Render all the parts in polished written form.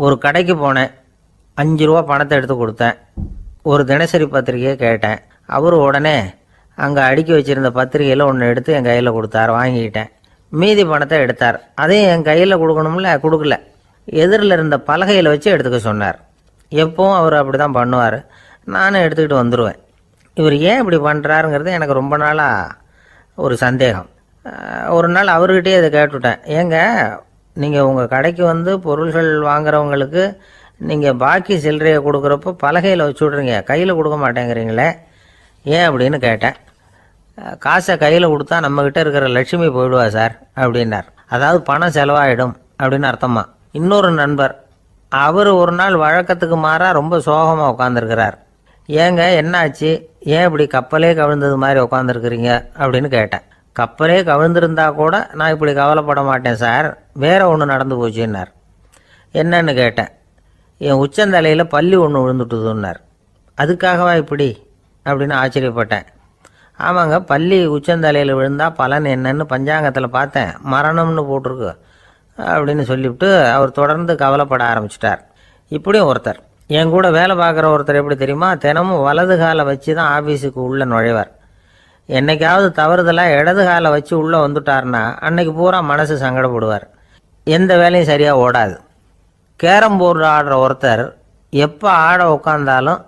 ஒரு கடைக்கு போனேன், 5 ரூபா பணத்தை எடுத்து கொடுத்தேன். ஒரு தினசரி பத்திரிகையை கேட்டேன். அவர் உடனே அங்கே அடுக்கி வச்சுருந்த பத்திரிகையில் ஒன்று எடுத்து என் கையில் கொடுத்தார். வாங்கிக்கிட்டேன். மீதி பணத்தை எடுத்தார். அதையும் என் கையில் கொடுக்கணும்ல, கொடுக்கல. எதிரில் இருந்த பலகையில் வச்சு எடுத்துக்க சொன்னார். எப்பவும் அவர் அப்படி தான் பண்ணுவார். நானும் எடுத்துக்கிட்டு வந்துடுவேன். இவர் ஏன் இப்படி பண்ணுறாருங்கிறது எனக்கு ரொம்ப நாளாக ஒரு சந்தேகம். ஒரு நாள் அவர்கிட்டயே இதை கேட்டுவிட்டேன். ஏங்க, நீங்கள் உங்கள் கடைக்கு வந்து பொருள்கள் வாங்குறவங்களுக்கு நீங்கள் பாக்கி சில்லறையை கொடுக்குறப்போ பலகையில் வச்சு விட்றீங்க, கையில் கொடுக்க மாட்டேங்கிறீங்களே, ஏன் அப்படின்னு கேட்டேன். காசை கையில் கொடுத்தா நம்மக்கிட்ட இருக்கிற லட்சுமி போயிடுவா சார் அப்படின்னார். அதாவது பணம் செலவாயிடும் அப்படின்னு அர்த்தமா. இன்னொரு நண்பர், அவர் ஒரு நாள் வழக்கத்துக்கு மாறாக ரொம்ப சோகமாக உட்காந்துருக்கிறார். ஏங்க என்னாச்சு, ஏன் இப்படி கப்பலே கவிழ்ந்தது மாதிரி உட்காந்துருக்குறீங்க அப்படின்னு கேட்டேன். கப்பலே கவிழ்ந்திருந்தா கூட நான் இப்படி கவலைப்பட மாட்டேன் சார், வேற ஒன்று நடந்து போச்சுன்னார். என்னன்னு கேட்டேன். என் உச்சந்தலையில் பல்லி ஒன்று விழுந்துட்டுதுன்னார். அதுக்காகவா இப்படி அப்படின்னு ஆச்சரியப்பட்டேன். ஆமாங்க, பல்லி உச்சந்தலையில் விழுந்தால் பலன் என்னன்னு பஞ்சாங்கத்தில் பார்த்தேன், மரணம்னு போட்டிருக்கு அப்படின்னு சொல்லிவிட்டு அவர் தொடர்ந்து கவலைப்பட ஆரம்பிச்சிட்டார். இப்படியும் ஒருத்தர், என் கூட வேலை பார்க்குற ஒருத்தர் எப்படி தெரியுமா, தினமும் வலது காலை வச்சு தான் ஆஃபீஸுக்கு உள்ளே நுழைவார். என்னைக்காவது தவறுதலாக இடது காலை வச்சு உள்ளே வந்துட்டார்னா அன்னைக்கு பூரா மனசு சங்கடப்படுவார். எந்த வேலையும் சரியாக ஓடாது. கேரம் போர்டு ஆடுற ஒருத்தர் எப்போ ஆட உட்காந்தாலும்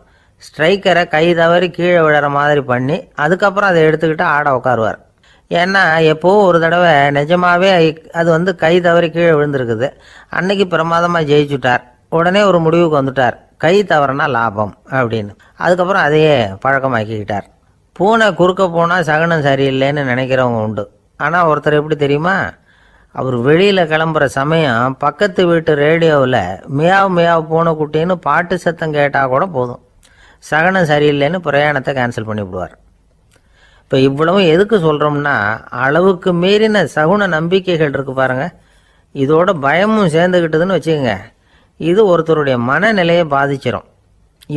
ஸ்ட்ரைக்கரை கை தவறி கீழே விழுற மாதிரி பண்ணி அதுக்கப்புறம் அதை எடுத்துக்கிட்டு ஆட உட்காருவார். ஏன்னா எப்போவோ ஒரு தடவை நிஜமாகவே அது வந்து கை தவறி கீழே விழுந்திருக்குது. அன்னைக்கு பிரமாதமாக ஜெயிச்சுட்டார். உடனே ஒரு முடிவுக்கு வந்துட்டார், கை தவறுனா லாபம் அப்படின்னு. அதுக்கப்புறம் அதையே பழக்கமாக்கிக்கிட்டார். பூனை குறுக்க போனால் சகனம் சரியில்லைன்னு நினைக்கிறவங்க உண்டு. ஆனால் ஒருத்தர் எப்படி தெரியுமா, அவர் வெளியில் கிளம்புற சமயம் பக்கத்து வீட்டு ரேடியோவில் மியாவ் மியாவ் பூனை குட்டின்னு பாட்டு சத்தம் கேட்டால் கூட போதும், சகனம் சரியில்லைன்னு பிரயாணத்தை கேன்சல் பண்ணிவிடுவார். இப்போ இவ்வளவும் எதுக்கு சொல்கிறோம்னா, அளவுக்கு மீறின சகுன நம்பிக்கைகள் இருக்குது பாருங்கள், இதோட பயமும் சேர்ந்துக்கிட்டதுன்னு வச்சுக்கோங்க, இது ஒருத்தருடைய மனநிலையை பாதிச்சிடும்.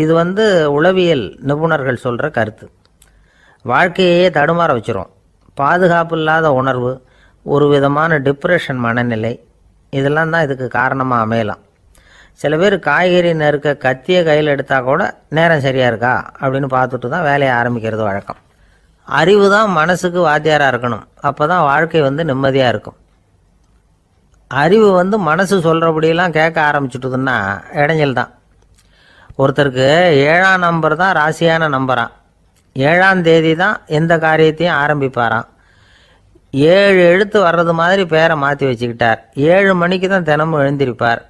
இது வந்து உளவியல் நிபுணர்கள் சொல்கிற கருத்து. வாழ்க்கையே தடுமாற வச்சிரும். பாதுகாப்பு இல்லாத உணர்வு, ஒரு விதமான டிப்ரெஷன் மனநிலை, இதெல்லாம் தான் இதுக்கு காரணமாக அமையலாம். சில பேர் காய்கறி நறுக்க கத்தியை கையில் எடுத்தால் கூட நேரம் சரியாக இருக்கா அப்படின்னு பார்த்துட்டு தான் வேலையை ஆரம்பிக்கிறது வழக்கம். அறிவு தான் மனசுக்கு வாத்தியாராக இருக்கணும், அப்போ தான் வாழ்க்கை வந்து நிம்மதியாக இருக்கும். அறிவு வந்து மனசு சொல்கிறபடியெல்லாம் கேட்க ஆரம்பிச்சுட்டுதுன்னா இடைஞ்சல் தான். ஒருத்தருக்கு 7ஆம் நம்பர் தான் ராசியான நம்பரான். 7ஆம் தேதி தான் எந்த காரியத்தையும் ஆரம்பிப்பாராம். 7 எழுத்து வர்றது மாதிரி பேரை மாற்றி வச்சுக்கிட்டார். 7 மணிக்கு தான் தினமும் எழுந்திருப்பார்.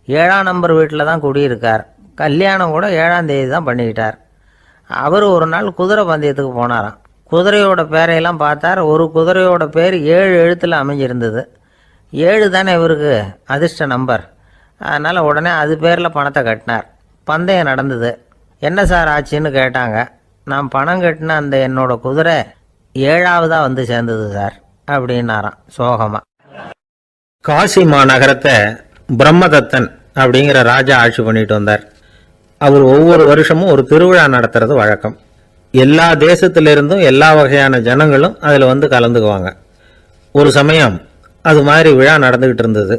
7ஆம் நம்பர் வீட்டில் தான் குடியிருக்கார். கல்யாணம் கூட 7ஆம் தேதி தான் பண்ணிக்கிட்டார். அவர் ஒரு நாள் குதிரை பந்தயத்துக்கு போனாராம். குதிரையோட பேரையெல்லாம் பார்த்தார். ஒரு குதிரையோட பேர் 7 எழுத்தில் அமைஞ்சிருந்தது. 7 தானே இவருக்கு அதிர்ஷ்ட நம்பர். அதனால் உடனே அது பேரில் பணத்தை கட்டினார். பந்தயம் நடந்தது. என்ன சார் ஆச்சுன்னு கேட்டாங்க. நான் பணம் கட்டின அந்த என்னோட குதிரை 7ஆவதாக வந்து சேர்ந்தது சார் அப்படின்னாராம் சோகமாக. காசி மாநகரத்தை பிரம்மதத்தன் அப்படிங்கிற ராஜா ஆட்சி பண்ணிட்டு வந்தார். அவர் ஒவ்வொரு வருஷமும் ஒரு திருவிழா நடத்துறது வழக்கம். எல்லா தேசத்திலிருந்தும் எல்லா வகையான ஜனங்களும் அதில் வந்து கலந்துக்குவாங்க. ஒரு சமயம் அது மாதிரி விழா நடந்துக்கிட்டு இருந்தது.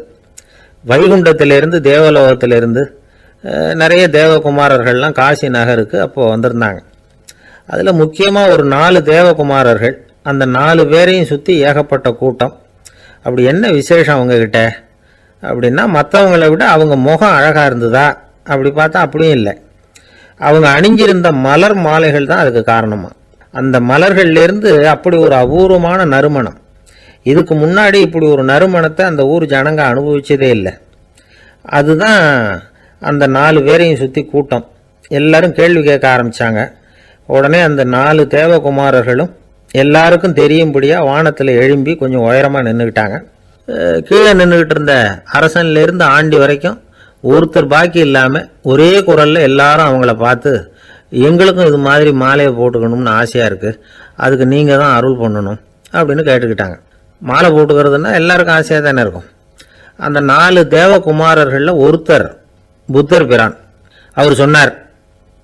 வைகுண்டத்திலிருந்து தேவலோகத்திலிருந்து நிறைய தேவகுமாரர்கள்லாம் காசி நகருக்கு அப்போது வந்திருந்தாங்க. அதில் முக்கியமாக ஒரு 4 தேவகுமாரர்கள். அந்த 4 பேரையும் சுற்றி ஏகப்பட்ட கூட்டம். அப்படி என்ன விசேஷம் அவங்கக்கிட்ட அப்படின்னா, மற்றவங்களை விட அவங்க முகம் அழகாக இருந்ததா அப்படி பார்த்தா அப்படியும் இல்லை. அவங்க அணிஞ்சிருந்த மலர் மாலைகள் தான் அதுக்கு காரணமாக. அந்த மலர்கள்லேருந்து அப்படி ஒரு அபூர்வமான நறுமணம். இதுக்கு முன்னாடி இப்படி ஒரு நறுமணத்தை அந்த ஊர் ஜனங்க அனுபவிச்சதே இல்லை. அதுதான் அந்த 4 பேரையும் சுற்றி கூட்டம். எல்லாரும் கேள்வி கேட்க ஆரம்பித்தாங்க. உடனே அந்த 4 தேவகுமாரர்களும் எல்லாருக்கும் தெரியும்படியாக வானத்தில் எழும்பி கொஞ்சம் உயரமாக நின்றுக்கிட்டாங்க. கீழே நின்றுக்கிட்டு இருந்த அரசன்லேருந்து ஆண்டி வரைக்கும் ஒருத்தர் பாக்கி இல்லாமல் ஒரே குரலில் எல்லாரும் அவங்கள பார்த்து, எங்களுக்கும் இது மாதிரி மாலையை போட்டுக்கணும்னு ஆசையாக இருக்குது, அதுக்கு நீங்கள் தான் அருள் பண்ணணும் அப்படின்னு கேட்டுக்கிட்டாங்க. மாலை போட்டுக்கிறதுனா எல்லாருக்கும் ஆசையாக தானே இருக்கும். அந்த 4 தேவகுமாரர்களில் ஒருத்தர் புத்தர் பிரான். அவர் சொன்னார்,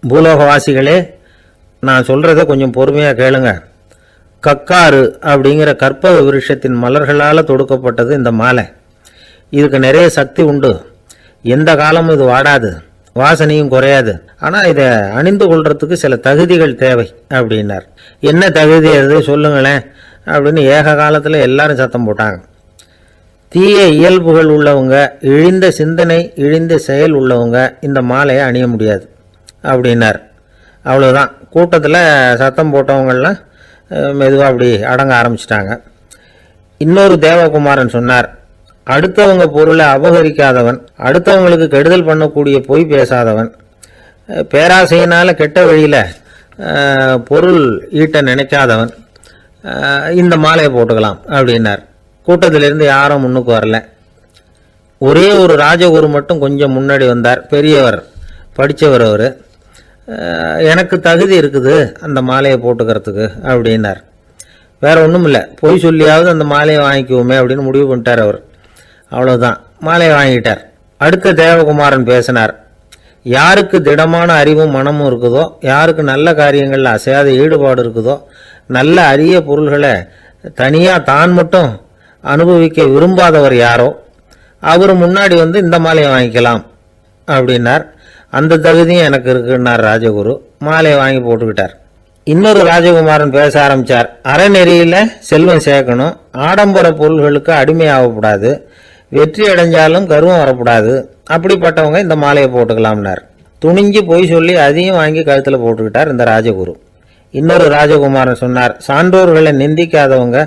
பூலோகவாசிகளே, நான் சொல்கிறத கொஞ்சம் பொறுமையாக கேளுங்க. கக்காரு அப்படிங்கிற கற்பக விருஷத்தின் மலர்களால் தொடுக்கப்பட்டது இந்த மாலை. இதுக்கு நிறைய சக்தி உண்டு. எந்த காலமும் இது வாடாது, வாசனையும் குறையாது. ஆனால் இதை அணிந்து கொள்றதுக்கு சில தகுதிகள் தேவை அப்படின்னார். என்ன தகுதி அது சொல்லுங்களேன் அப்படின்னு ஏக காலத்தில் எல்லாரும் சத்தம் போட்டாங்க. தீய இயல்புகள் உள்ளவங்க, இழிந்த சிந்தனை, இழிந்த செயல் உள்ளவங்க இந்த மாலையை அணிய முடியாது அப்படின்னார். அவ்வளோதான். கூட்டத்தில் சத்தம் போட்டவங்கள்லாம் மெதுவாக அப்படி அடங்க ஆரம்பிச்சிட்டாங்க. இன்னொரு தேவகுமாரன் சொன்னார், அடுத்தவங்க பொருளை அபகரிக்காதவன், அடுத்தவங்களுக்கு கெடுதல் பண்ணக்கூடிய பொய் பேசாதவன், பேராசையினால் கெட்ட வழியில் பொருள் ஈட்ட நினைக்காதவன் இந்த மாலையை போட்டுக்கலாம் அப்படின்னார். கூட்டத்திலிருந்து யாரும் முன்னுக்கு வரல. ஒரே ஒரு ராஜகுரு மட்டும் கொஞ்சம் முன்னாடி வந்தார். பெரியவர், படித்தவர் அவர். எனக்கு தகுதி இருக்குது அந்த மாலையை போட்டுக்கிறதுக்கு அப்படின்னார். வேற ஒன்றும் இல்லை, பொய் சொல்லியாவது அந்த மாலையை வாங்கிக்குவோமே அப்படின்னு முடிவு பண்ணிட்டார் அவர். அவ்வளோதான், மாலையை வாங்கிட்டார். அடுத்த தேவகுமாரன் பேசினார். யாருக்கு திடமான அறிவும் மனமும் இருக்குதோ, யாருக்கு நல்ல காரியங்களில் அசையாத ஈடுபாடு இருக்குதோ, நல்ல அரிய பொருள்களை தனியாக தான் மட்டும் அனுபவிக்க விரும்பாதவர் யாரோ அவர் முன்னாடி வந்து இந்த மாலையை வாங்கிக்கலாம் அப்படின்னார். அந்த தகுதியும் எனக்கு இருக்குன்னார் ராஜகுரு. மாலையை வாங்கி போட்டுக்கிட்டார். இன்னொரு ராஜகுமாரன் பேச ஆரம்பித்தார். அறநெறியில் செல்வம் சேர்க்கணும், ஆடம்பர பொருள்களுக்கு அடிமையாகக்கூடாது, வெற்றி அடைஞ்சாலும் கருவம் வரக்கூடாது, அப்படிப்பட்டவங்க இந்த மாலையை போட்டுக்கலாம்னார். துணிஞ்சு பொய் சொல்லி அதையும் வாங்கி கழுத்தில் போட்டுக்கிட்டார் இந்த ராஜகுரு. இன்னொரு ராஜகுமாரன் சொன்னார், சான்றோர்களை நிந்திக்காதவங்க,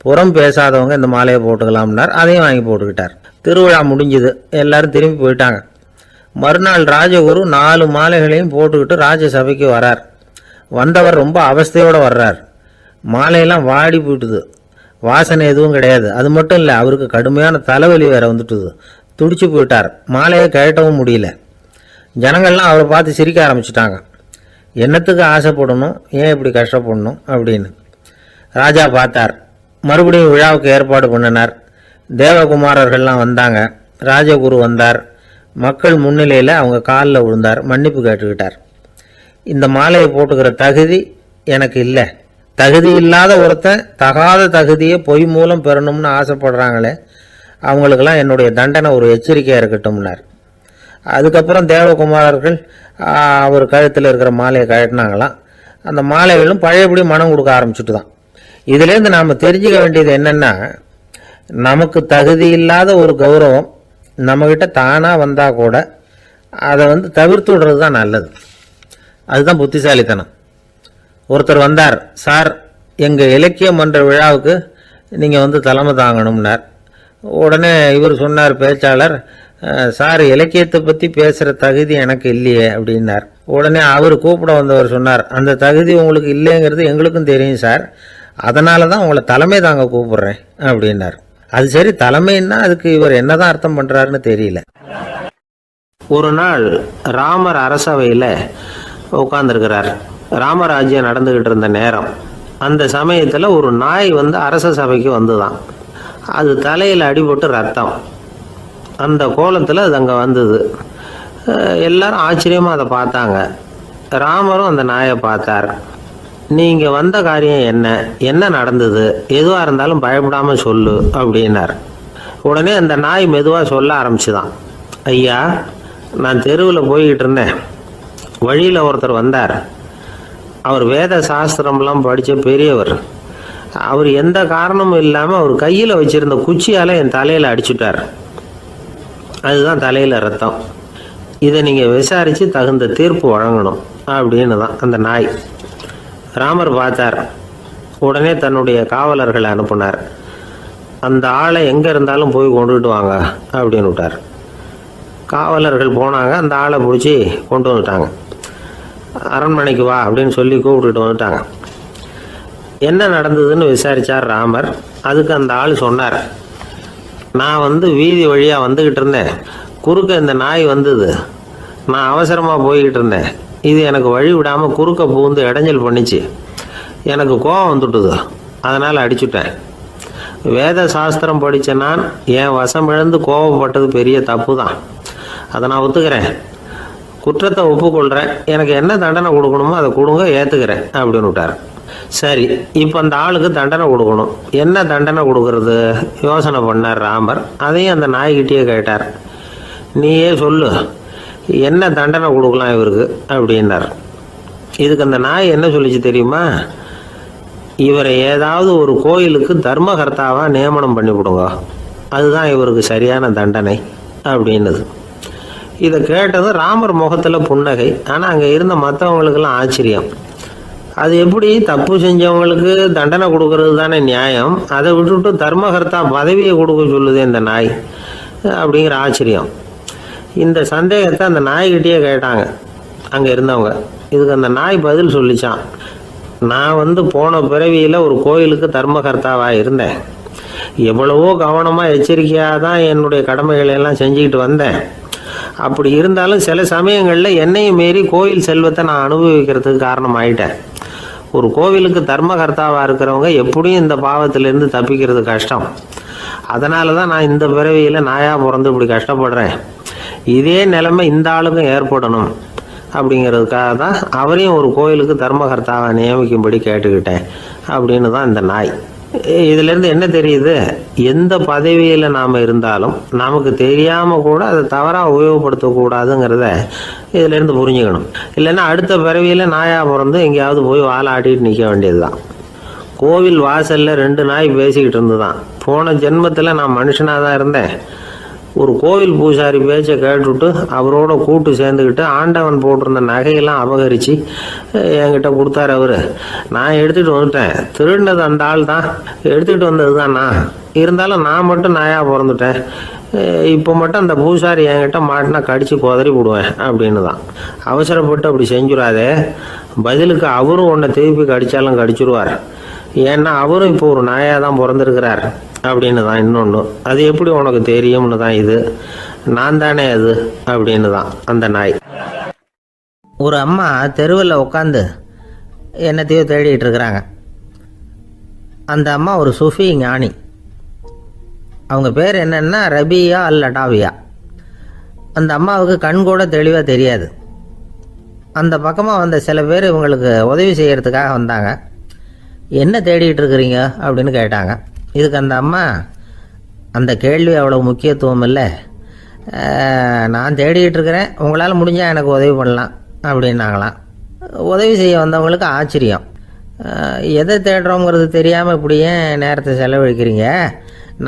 புறம் பேசாதவங்க இந்த மாலையை போட்டுக்கலாம்னார். அதையும் வாங்கி போட்டுக்கிட்டார். திருவிழா முடிஞ்சுது, எல்லாரும் திரும்பி போயிட்டாங்க. மறுநாள் ராஜகுரு 4 மாலைகளையும் போட்டுக்கிட்டு ராஜசபைக்கு வரார். வந்தவர் ரொம்ப அவஸ்தையோடு வர்றார். மாலையெல்லாம் வாடி போயிட்டுது, வாசனை எதுவும் கிடையாது. அது மட்டும் இல்லை, அவருக்கு கடுமையான தலைவலி வேற வந்துட்டுது. துடிச்சு போயிட்டார். மாலையை கழட்டவும் முடியல. ஜனங்கள்லாம் அவரை பார்த்து சிரிக்க ஆரம்பிச்சிட்டாங்க. என்னத்துக்கு ஆசைப்படணும், ஏன் இப்படி கஷ்டப்படணும் அப்படின்னு. ராஜா பார்த்தார். மறுபடியும் விழாவுக்கு ஏற்பாடு பண்ணினார். தேவகுமாரர்கள்லாம் வந்தாங்க. ராஜகுரு வந்தார். மக்கள் முன்னிலையில் அவங்க காலில் விழுந்தார், மன்னிப்பு கேட்டுக்கிட்டார். இந்த மாலையை போட்டுக்கிற தகுதி எனக்கு இல்லை. தகுதி இல்லாத ஒருத்தன் தகாத தகுதியை பொய் மூலம் பெறணும்னு ஆசைப்படுறாங்களே, அவங்களுக்கெல்லாம் என்னுடைய தண்டனை ஒரு எச்சரிக்கையாக இருக்கட்டும்னார். அதுக்கப்புறம் தேவகுமாரர்கள் அவர் கழுத்தில் இருக்கிற மாலையை கழட்டினாங்களாம். அந்த மாலைகளும் பழையபடி மனம் கொடுக்க ஆரம்பிச்சுட்டு தான். இதுலேருந்து நாம் தெரிஞ்சுக்க வேண்டியது என்னென்னா, நமக்கு தகுதி இல்லாத ஒரு கௌரவம் நம்மக்கிட்ட தானாக வந்தால் கூட அதை தவிர்த்து விடுறது தான் நல்லது. அதுதான் புத்திசாலித்தனம். ஒருத்தர் வந்தார், சார் எங்கள் இலக்கிய மன்ற விழாவுக்கு நீங்கள் தலைமை தாங்கணும்னார். உடனே இவர் சொன்னார், பேச்சாளர், சார் இலக்கியத்தை பற்றி பேசுகிற தகுதி எனக்கு இல்லையே அப்படின்னார். உடனே அவர் கூப்பிட வந்தவர் சொன்னார், அந்த தகுதி உங்களுக்கு இல்லைங்கிறது எங்களுக்கும் தெரியும் சார், அதனால தான் உங்களை தலைமை தாங்க கூப்பிடுறேன் அப்படின்னார். அது சரி, தலைமைன்னா அதுக்கு இவர் என்னதான் அர்த்தம் பண்ணுறாருன்னு தெரியல. ஒரு நாள் ராமர் அரசவையில் உட்கார்ந்துருக்கிறார். ராமராஜ்யம் நடந்துக்கிட்டு இருந்த நேரம். அந்த சமயத்தில் ஒரு நாய் அரச சபைக்கு வந்துதான். அது தலையில் அடிபட்டு ரத்தம். அந்த கோலத்தில் அது அங்கே வந்தது. எல்லாரும் ஆச்சரியமாக அதை பார்த்தாங்க. ராமரும் அந்த நாயை பார்த்தார். நீங்கள் வந்த காரியம் என்ன, என்ன நடந்தது, எதுவாக இருந்தாலும் பயப்படாமல் சொல்லு அப்படின்னார். உடனே அந்த நாய் மெதுவாக சொல்ல ஆரம்பிச்சுதான். ஐயா, நான் தெருவில் போய்கிட்டு இருந்தேன். வழியில் ஒருத்தர் வந்தார். அவர் வேத சாஸ்திரம்லாம் படித்த பெரியவர். அவர் எந்த காரணமும் இல்லாமல் அவர் கையில் வச்சுருந்த குச்சியால் என் தலையில் அடிச்சுட்டார். அதுதான் தலையில் ரத்தம். இதை நீங்கள் விசாரித்து தகுந்த தீர்ப்பு வழங்கணும் அப்படின்னு தான் அந்த நாய். ராமர் பார்த்தார். உடனே தன்னுடைய காவலர்களை அனுப்புனார். அந்த ஆளை எங்கே இருந்தாலும் போய் கொண்டுகிட்டு வாங்க அப்படின்னு விட்டார். காவலர்கள் போனாங்க. அந்த ஆளை பிடிச்சி கொண்டு வந்துட்டாங்க. அரண்மனைக்கு வா அப்படின்னு சொல்லி கூப்பிட்டுட்டு வந்துட்டாங்க. என்ன நடந்ததுன்னு விசாரித்தார் ராமர். அதுக்கு அந்த ஆள் சொன்னார், நான் வீதி வழியாக வந்துக்கிட்டு இருந்தேன். குறுக்க இந்த நாய் வந்தது. நான் அவசரமாக போய்கிட்டு இருந்தேன். இது எனக்கு வழி விடாமல் குறுக்க பூந்து இடைஞ்சல் பண்ணிச்சு. எனக்கு கோபம் வந்துட்டுது. அதனால் அடிச்சுட்டேன். வேத சாஸ்திரம் படித்த நான் என் வசம் இழந்து கோபப்பட்டது பெரிய தப்பு தான். அதை நான் ஒத்துக்கிறேன். குற்றத்தை ஒப்புக்கொள்கிறேன். எனக்கு என்ன தண்டனை கொடுக்கணுமோ அதை கொடுங்க, ஏற்றுக்கிறேன் அப்படின்னு விட்டார். சரி, இப்போ அந்த ஆளுக்கு தண்டனை கொடுக்கணும். என்ன தண்டனை கொடுக்கறது யோசனை பண்ணார் ராமர். அதையும் அந்த நாய்கிட்டே கேட்டார். நீயே சொல்லு, என்ன தண்டனை கொடுக்கலாம் இவருக்கு அப்படின்னார். இதுக்கு அந்த நாய் என்ன சொல்லிச்சு தெரியுமா? இவரை ஏதாவது ஒரு கோயிலுக்கு தர்மகர்த்தாவாக நியமனம் பண்ணி விடுங்க, அதுதான் இவருக்கு சரியான தண்டனை அப்படின்னுது. இதை கேட்டதும் ராமர் முகத்தில் புன்னகை. ஆனால் அங்கே இருந்த மற்றவங்களுக்கெல்லாம் ஆச்சரியம். அது எப்படி, தப்பு செஞ்சவங்களுக்கு தண்டனை கொடுக்கறது தானே நியாயம், அதை விட்டுவிட்டு தர்மகர்த்தா பதவியை கொடுக்க சொல்லுது இந்த நாய் அப்படிங்கிற ஆச்சரியம். இந்த சந்தேகத்தை அந்த நாய்கிட்டயே கேட்டாங்க அங்கே இருந்தவங்க. இதுக்கு அந்த நாய் பதில் சொல்லிச்சான், நான் போன பிறவியில் ஒரு கோயிலுக்கு தர்மகர்த்தாவாக இருந்தேன். எவ்வளவோ கவனமாக எச்சரிக்கையாக தான் என்னுடைய கடமைகளை எல்லாம் செஞ்சுக்கிட்டு வந்தேன். அப்படி இருந்தாலும் சில சமயங்களில் என்னையும் மீறி கோயில் செல்வத்தை நான் அனுபவிக்கிறதுக்கு காரணம் ஆயிட்டேன். ஒரு கோவிலுக்கு தர்மகர்த்தாவாக இருக்கிறவங்க எப்படியும் இந்த பாவத்திலேருந்து தப்பிக்கிறது கஷ்டம். அதனால தான் நான் இந்த பிறவியில் நாயாக பிறந்து இப்படி கஷ்டப்படுறேன். இதே நிலைமை இந்த ஆளுக்கும் ஏற்படணும் அப்படிங்கிறதுக்காக தான் அவரையும் ஒரு கோயிலுக்கு தர்மகர்த்தாவை நியமிக்கும்படி கேட்டுக்கிட்டேன் அப்படின்னு தான் இந்த நாய். இதிலேருந்து என்ன தெரியுது, எந்த பதவியில் நாம் இருந்தாலும் நமக்கு தெரியாமல் கூட அதை தவறாக உபயோகப்படுத்தக்கூடாதுங்கிறத இதிலேருந்து புரிஞ்சுக்கணும். இல்லைன்னா அடுத்த பிறவியில் நாயாக பிறந்து எங்கேயாவது போய் வாழை ஆட்டிட்டு நிற்க வேண்டியது தான். கோவில் வாசலில் 2 நாய் பேசிக்கிட்டு இருந்துதான், போன ஜென்மத்தில் நான் மனுஷனாக தான் இருந்தேன். ஒரு கோவில் பூசாரி பேச்சை கேட்டுவிட்டு அவரோட கூட்டு சேர்ந்துக்கிட்டு ஆண்டவன் போட்டிருந்த நகையெல்லாம் அபகரித்து என்கிட்ட கொடுத்தாரு அவர். நான் எடுத்துகிட்டு வந்துட்டேன். திருடினது அந்த ஆள் தான், எடுத்துகிட்டு வந்தது தான் நான். இருந்தாலும் நான் மட்டும் நாயாக பிறந்துட்டேன். இப்போ மட்டும் அந்த பூசாரி என்கிட்ட மாட்டினா கடித்து குதறி விடுவேன் அப்படின்னு தான். அவசரப்பட்டு அப்படி செஞ்சுடாதே, பதிலுக்கு அவரும் உன்னை திருப்பி கடித்தாலும் கடிச்சிருவார். ஏன்னா அவரும் இப்போ ஒரு நாயாக தான் பிறந்திருக்கிறார் அப்படின்னு தான். இன்னொன்று, அது எப்படி உனக்கு தெரியும்னு தான். இது நான் தானே அது அப்படின்னு தான் அந்த நாய். ஒரு அம்மா தெருவில் உட்காந்து என்னத்தையோ தேடிட்டு இருக்கிறாங்க. அந்த அம்மா ஒரு சுஃபி ஞானி. அவங்க பேர் என்னன்னா ரபியா அல் அடாவியா. அந்த அம்மாவுக்கு கண் கூட தெளிவாக தெரியாது. அந்த பக்கமாக வந்த சில பேர் இவங்களுக்கு உதவி செய்கிறதுக்காக வந்தாங்க. என்ன தேடிட்டு இருக்கிறீங்க அப்படின்னு கேட்டாங்க. இதுக்கு அந்த அம்மா, அந்த கேள்வி அவ்வளோ முக்கியத்துவம் இல்லை, நான் தேடிகிட்டு இருக்கிறேன், உங்களால் முடிஞ்சால் எனக்கு உதவி பண்ணலாம் அப்படின்னாங்களாம். உதவி செய்ய வந்தவங்களுக்கு ஆச்சரியம். எதை தேடுறோங்கிறது தெரியாமல் இப்படி ஏன் நேரத்தை செலவழிக்கிறீங்க,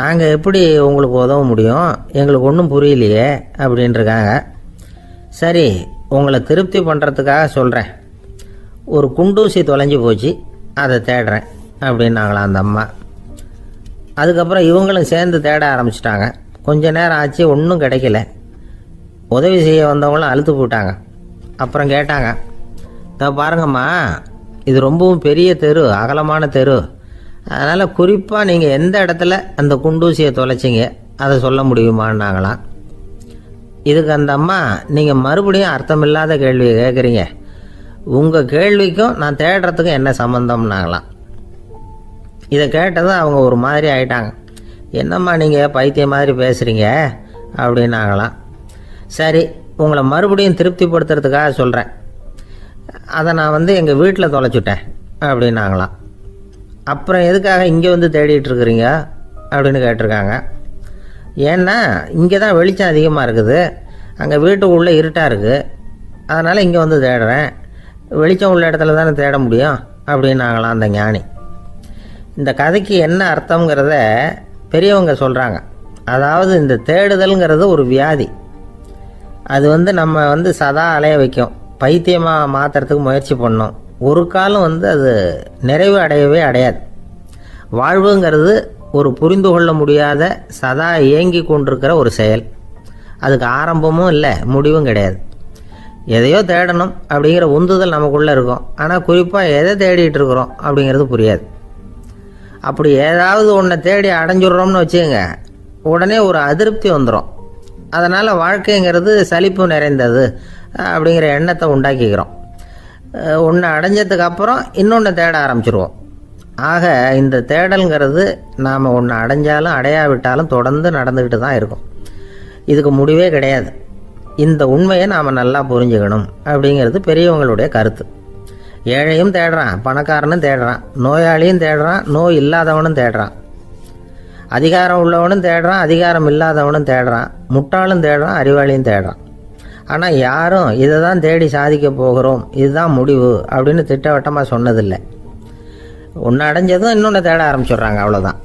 நாங்கள் எப்படி உங்களுக்கு உதவ முடியும், எங்களுக்கு ஒன்றும் புரியலையே அப்படின்ட்டுருக்காங்க. சரி, உங்களை திருப்தி பண்ணுறதுக்காக சொல்கிறேன், ஒரு குண்டூசி தொலைஞ்சி போச்சு, அதை தேடுறேன் அப்படின்னாங்களாம் அந்த அம்மா. அதுக்கப்புறம் இவங்களும் சேர்ந்து தேட ஆரம்பிச்சிட்டாங்க. கொஞ்ச நேரம் ஆச்சு, ஒன்றும் கிடைக்கல. உதவி செய்ய வந்தவங்களும் அழுத்து போட்டாங்க. அப்புறம் கேட்டாங்க, பாருங்கம்மா, இது ரொம்பவும் பெரிய தெரு, அகலமான தெரு, அதனால் குறிப்பாக நீங்கள் எந்த இடத்துல அந்த குண்டூசியை தொலைச்சிங்க அதை சொல்ல முடியுமான்னாங்களாம். இதுக்கு அந்த அம்மா, நீங்கள் மறுபடியும் அர்த்தமில்லாத கேள்வியை கேட்குறீங்க, உங்கள் கேள்விக்கும் நான் தேடுறதுக்கும் என்ன சம்மந்தம்னாங்களாம். இதை கேட்டதும் அவங்க ஒரு மாதிரி ஆயிட்டாங்க. என்னம்மா நீங்கள் பைத்தியம் மாதிரி பேசுகிறீங்க அப்படின்னாங்களாம். சரி, உங்களை மறுபடியும் திருப்திப்படுத்துறதுக்காக சொல்கிறேன், அதை நான் எங்கள் வீட்டில் தொலைச்சுட்டேன் அப்படின்னாங்களாம். அப்புறம் எதுக்காக இங்கே தேடிட்டு இருக்கிறீங்க அப்படின்னு கேட்டிருக்காங்க. ஏன்னா இங்கே தான் வெளிச்சம் அதிகமாக இருக்குது, அங்கே வீட்டுக்குள்ளே இருட்டாக இருக்குது, அதனால் இங்கே தேடுறேன், வெளிச்சம் உள்ள இடத்துல தானே தேட முடியும் அப்படின்னாங்களாம் அந்த ஞானி. இந்த கதைக்கு என்ன அர்த்தங்கிறத பெரியவங்க சொல்கிறாங்க. அதாவது இந்த தேடுதல்ங்கிறது ஒரு வியாதி. அது நம்ம சதா அலைய வைக்கும், பைத்தியமாக மாற்றுறதுக்கு முயற்சி பண்ணோம். ஒரு காலம் அது நிறைவு அடையவே அடையாது. வாழ்வுங்கிறது ஒரு புரிந்து கொள்ள முடியாத சதா இயங்கி கொண்டிருக்கிற ஒரு செயல். அதுக்கு ஆரம்பமும் இல்லை, முடிவும் கிடையாது. எதையோ தேடணும் அப்படிங்கிற உந்துதல் நமக்குள்ளே இருக்கும், ஆனால் குறிப்பாக எதை தேடிட்டு இருக்கிறோம் அப்படிங்கிறது புரியாது. அப்படி ஏதாவது ஒன்றை தேடி அடைஞ்சிடுறோம்னு வச்சுக்கோங்க, உடனே ஒரு அதிருப்தி வந்துடும். அதனால் வாழ்க்கைங்கிறது சலிப்பு நிறைந்தது அப்படிங்கிற எண்ணத்தை உண்டாக்கிக்கிறோம். ஒன்று அடைஞ்சதுக்கு அப்புறம் இன்னொன்று தேட ஆரம்பிச்சிருவோம். ஆக இந்த தேடல்ங்கிறது நாம் ஒன்று அடைஞ்சாலும் அடையாவிட்டாலும் தொடர்ந்து நடந்துக்கிட்டு தான் இருக்கும். இதுக்கு முடிவே கிடையாது. இந்த உண்மையை நாம் நல்லா புரிஞ்சுக்கணும் அப்படிங்கிறது பெரியவங்களுடைய கருத்து. ஏழையும் தேடுறான், பணக்காரனும் தேடுறான், நோயாளியும் தேடுறான், நோய் இல்லாதவனும் தேடுறான், அதிகாரம் உள்ளவனும் தேடுறான், அதிகாரம் இல்லாதவனும் தேடுறான், முட்டாளும் தேடுறான், அறிவாளியும் தேடுறான். ஆனால் யாரும் இதை தான் தேடி சாதிக்க போகிறோம், இதுதான் முடிவு அப்படின்னு திட்டவட்டமாக சொன்னதில்லை. ஒன்று அடைஞ்சதும் இன்னொன்று தேட ஆரம்பிச்சிடுறாங்க, அவ்வளோதான்.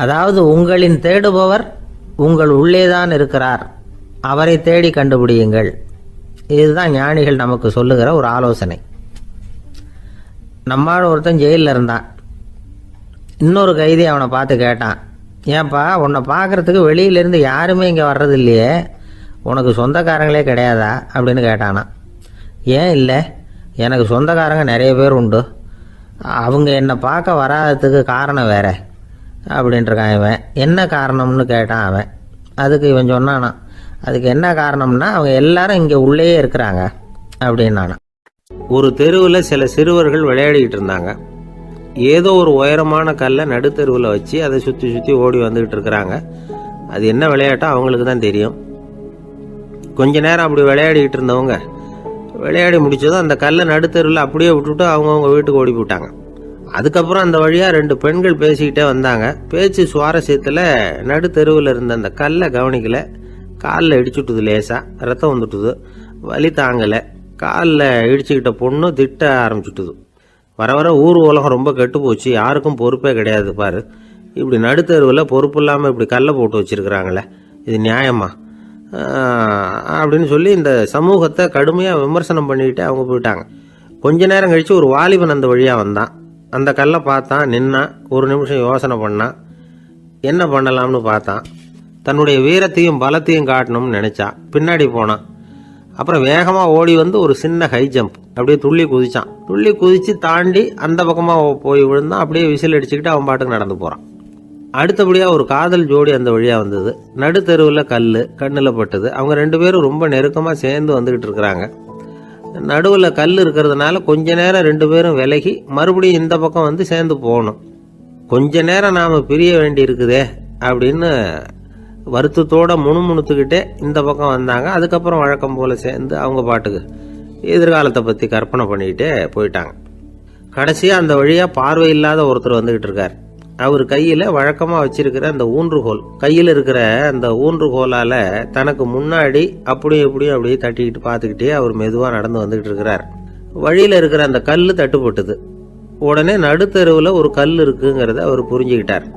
அதாவது உங்களின் தேடுபவர் உங்கள் உள்ளே தான் இருக்கிறார், அவரை தேடி கண்டுபிடியுங்கள். இதுதான் ஞானிகள் நமக்கு சொல்லுகிற ஒரு ஆலோசனை. நம்மால் ஒருத்தன் ஜெயிலில் இருந்தான். இன்னொரு கைதி அவனை பார்த்து கேட்டான், ஏன்பா உன்னை பார்க்குறதுக்கு வெளியிலேருந்து யாருமே இங்கே வர்றது இல்லையே, உனக்கு சொந்தக்காரங்களே கிடையாதா அப்படின்னு கேட்டானா. ஏன் இல்லை, எனக்கு சொந்தக்காரங்க நிறைய பேர் உண்டு, அவங்க என்னை பார்க்க வராததுக்கு காரணம் வேற அப்படின்ட்டுருக்கான் இவன். என்ன காரணம்னு கேட்டான் அவன். அதுக்கு இவன் சொன்னானா, அதுக்கு என்ன காரணம்னா அவங்க எல்லாரும் இங்கே உள்ளேயே இருக்கிறாங்க அப்படின்னானா. ஒரு தெருவில் சில சிறுவர்கள் விளையாடிக்கிட்டு இருந்தாங்க. ஏதோ ஒரு உயரமான கல்லை நடுத்தெருவில் வச்சு அதை சுற்றி சுற்றி ஓடி வந்துக்கிட்டு இருக்கிறாங்க. அது என்ன விளையாட்டோ அவங்களுக்கு தான் தெரியும். கொஞ்ச நேரம் அப்படி விளையாடிக்கிட்டு இருந்தவங்க விளையாடி முடிச்சதும் அந்த கல்லை நடுத்தெருவில் அப்படியே விட்டுட்டு அவங்கவுங்க வீட்டுக்கு ஓடி போட்டாங்க. அதுக்கப்புறம் அந்த வழியாக 2 பெண்கள் பேசிக்கிட்டே வந்தாங்க. பேச்சு சுவாரஸ்யத்தில் நடுத்தெருவில் இருந்த அந்த கல்லை கவனிக்கலை. காலில் இடிச்சுட்டுது, லேசாக ரத்தம் வந்துட்டுது, வலி தாங்கலை. காலில் இடிச்சுக்கிட்ட பொண்ணு திட்ட ஆரம்பிச்சுட்டுது. வர வர ஊர் உலகம் ரொம்ப கெட்டு போச்சு, யாருக்கும் பொறுப்பே கிடையாது பாரு, இப்படி நடுத்தெருவில் பொறுப்பு இல்லாமல் இப்படி கல்லை போட்டு வச்சுருக்குறாங்களே, இது நியாயமா அப்படின்னு சொல்லி இந்த சமூகத்தை கடுமையாக விமர்சனம் பண்ணிக்கிட்டு அவங்க போயிட்டாங்க. கொஞ்ச நேரம் கழித்து ஒரு வாலிபன் அந்த வழியாக வந்தான். அந்த கல்லை பார்த்தான், நின்னான். ஒரு நிமிஷம் யோசனை பண்ணான், என்ன பண்ணலாம்னு பார்த்தான். தன்னுடைய வீரத்தையும் பலத்தையும் காட்டணும்னு நினச்சான். பின்னாடி போனான். அப்புறம் வேகமாக ஓடி வந்து ஒரு சின்ன ஹை ஜம்ப் அப்படியே துள்ளி குதிச்சான். துள்ளி குதித்து தாண்டி அந்த பக்கமாக போய் விழுந்தான். அப்படியே விசில் அடிச்சுக்கிட்டு அவன் பாட்டுக்கு நடந்து போகிறான். அடுத்தபடியாக ஒரு காதல் ஜோடி அந்த வழியாக வந்தது. நடுத்தெருவில் கல் கண்ணில் பட்டது. அவங்க 2 பேரும் ரொம்ப நெருக்கமாக சேர்ந்து வந்துக்கிட்டு இருக்கிறாங்க. நடுவில் கல் இருக்கிறதுனால கொஞ்ச நேரம் 2 பேரும் விலகி மறுபடியும் இந்த பக்கம் வந்து சேர்ந்து போகணும். கொஞ்ச நேரம் நாம் பிரிய வேண்டி இருக்குதே அப்படின்னு வருத்தத்தோட முணுமுணுத்துக்கிட்டே இந்த பக்கம் வந்தாங்க. அதுக்கப்புறம் வழக்கம் போல் சேர்ந்து அவங்க பாட்டுக்கு எதிர்காலத்தை பற்றி கற்பனை பண்ணிக்கிட்டே போயிட்டாங்க. கடைசியாக அந்த வழியாக பார்வை இல்லாத ஒருத்தர் வந்துக்கிட்டு இருக்கார். அவர் கையில் வழக்கமாக வச்சிருக்கிற அந்த ஊன்றுகோல், கையில் இருக்கிற அந்த ஊன்றுகோலால் தனக்கு முன்னாடி அப்படியும் அப்படியே தட்டிக்கிட்டு பார்த்துக்கிட்டே அவர் மெதுவாக நடந்து வந்துக்கிட்டு இருக்கிறார். வழியில் இருக்கிற அந்த கல் தட்டுப்பட்டுது. உடனே நடுத்தெருவில் ஒரு கல் இருக்குங்கிறத அவர் புரிஞ்சுக்கிட்டார்.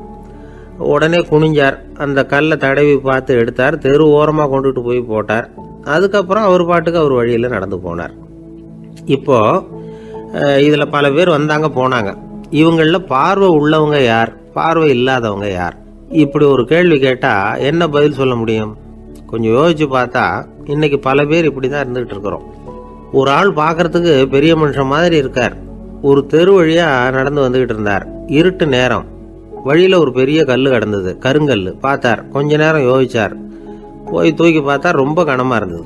உடனே குனிஞ்சார். அந்த கல்லை தடவி பார்த்து எடுத்தார். தெரு ஓரமாக கொண்டுட்டு போய் போட்டார். அதுக்கப்புறம் அவர் பாட்டுக்கு அவர் வழியில் நடந்து போனார். இப்போது இதில் பல பேர் வந்தாங்க போனாங்க. இவங்களில் பார்வை உள்ளவங்க யார், பார்வை இல்லாதவங்க யார்? இப்படி ஒரு கேள்வி கேட்டால் என்ன பதில் சொல்ல முடியும்? கொஞ்சம் யோசிச்சு பார்த்தா இன்னைக்கு பல பேர் இப்படி தான் இருந்துகிட்டு இருக்கிறோம். ஒரு ஆள் பார்க்கறதுக்கு பெரிய மனுஷன் மாதிரி இருக்கார். ஒரு தெரு வழியாக நடந்து வந்துக்கிட்டு இருந்தார். இருட்டு நேரம். வழியில் ஒரு பெரிய கல் கிடந்தது, கருங்கல். பார்த்தார். கொஞ்ச நேரம் யோசிச்சார். போய் தூக்கி பார்த்தா ரொம்ப கனமாக இருந்தது.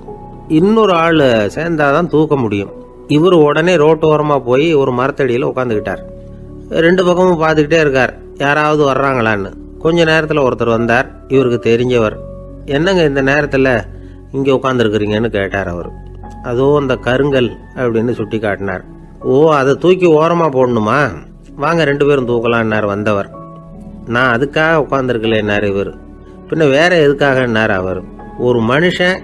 இன்னொரு ஆள் சேர்ந்தாதான் தூக்க முடியும். இவர் உடனே ரோட்டோரமாக போய் ஒரு மரத்தடியில் உட்காந்துக்கிட்டார். 2 பக்கமும் பார்த்துக்கிட்டே இருக்கார், யாராவது வர்றாங்களான்னு. கொஞ்ச நேரத்தில் ஒருத்தர் வந்தார். இவருக்கு தெரிஞ்சவர். என்னங்க இந்த நேரத்தில் இங்கே உட்காந்துருக்குறீங்கன்னு கேட்டார் அவர். அதோ அந்த கருங்கல் அப்படின்னு சுட்டி காட்டினார். ஓ, அதை தூக்கி ஓரமாக போடணுமா? வாங்க 2 பேரும் தூக்கலான்னார் வந்தவர். நான் அதுக்காக உட்காந்துருக்கலன்னார் இவர். பின்ன வேற எதுக்காகன்னார் அவர். ஒரு மனுஷன்